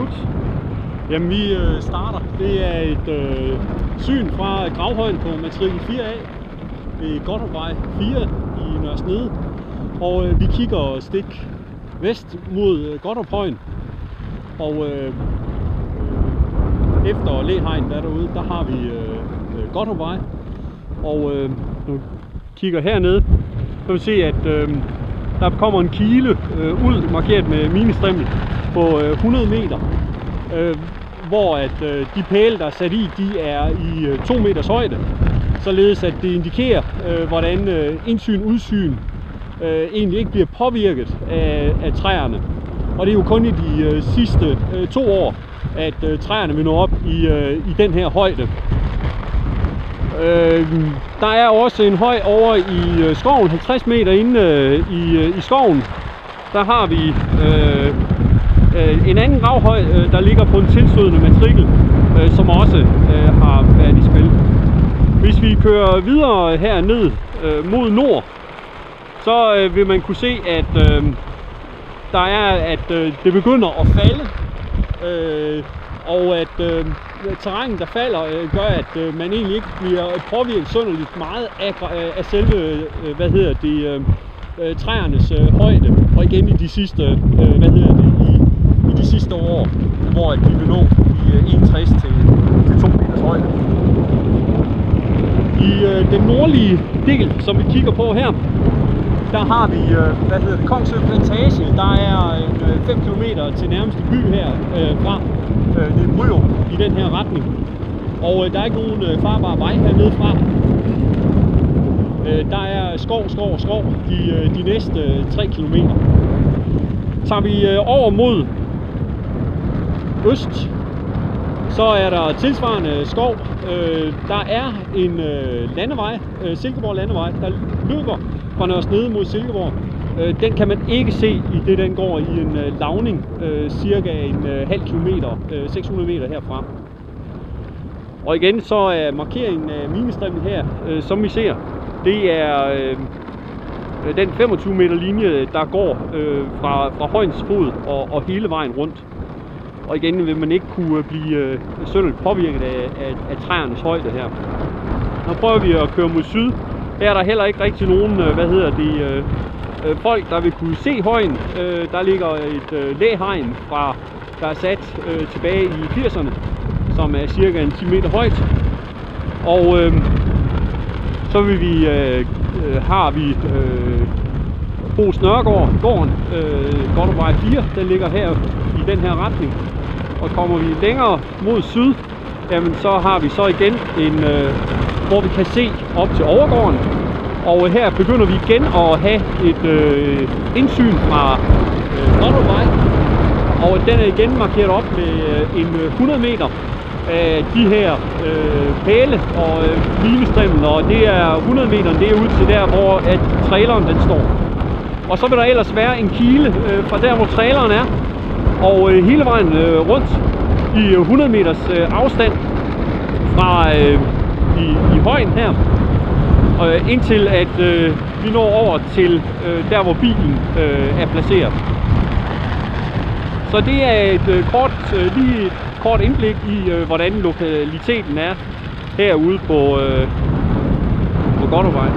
slut. Jamen vi starter. Det er et syn fra gravhøjen på matrikel 4A ved Godthåbvej 4 i Nørre Snede. Og vi kigger stik vest mod Godthåbhøjen. Og efter læhegn der derude, der har vi Godthåbvej. Og når vi kigger hernede, så kan vi se, at der kommer en kile ud, markeret med ministrimmel på 100 meter. Hvor at de pæle, der er sat i, de er i 2 meters højde. Således at det indikerer, hvordan indsyn-udsyn egentlig ikke bliver påvirket af træerne. Og det er jo kun i de sidste 2 år, at træerne vil nå op i den her højde. Der er også en høj over i skoven, 50 meter inde i skoven. Der har vi en anden gravhøj, der ligger på en tilstødende matrikel, som også har været i spil. Hvis vi kører videre her ned mod nord, så vil man kunne se, at det begynder at falde, og at terrænet, der falder, gør, at man egentlig ikke bliver påvirket synderligt meget af selve, træernes højde. Og igen i de sidste, i de sidste år, hvor at de vil nå i 61 til 2 meters højde. I den nordlige del, som vi kigger på her, der har vi, Kongsø Plantage. Der er 5 km til nærmeste by her fra. Det er Bryrup i den her retning. Og der er ikke nogen farbar vej hernede fra. Der er skov de næste 3 km. Tager vi over mod øst, så er der tilsvarende skov. Der er en landevej, Silkeborg Landevej, der løber fra Nørre Snede mod Silkeborg. Den kan man ikke se, i det den går i en lavning, cirka en halv kilometer, 600 meter herfra. Og igen så er markeringen af ministrimlen her, som vi ser, det er den 25 meter linje, der går fra højens fod og hele vejen rundt. Og igen vil man ikke kunne blive synderligt påvirket af træernes højde her. Nu prøver vi at køre mod syd. Her er der heller ikke rigtig nogen, folk, der vil kunne se højen. Der ligger et læhegn, der er sat tilbage i 80'erne, som er cirka en 10 meter højt. Og så vil vi, har vi Boes Nørregård, gården, Godthåbvej 4, den ligger her i den her retning. Og kommer vi længere mod syd, jamen så har vi så igen en, hvor vi kan se op til Overgården. Og her begynder vi igen at have et indsyn fra Godthåbvej. Og den er igen markeret op med en 100 meter af de her pæle og ministrimlen. Og det er 100 meter, det er ud til der, hvor at traileren den står. Og så vil der ellers være en kile fra der, hvor traileren er. Og hele vejen rundt i 100 meters afstand fra i højen her. Indtil at vi når over til der, hvor bilen er placeret. Så det er et kort indblik i, hvordan lokaliteten er herude på Godthåbvej.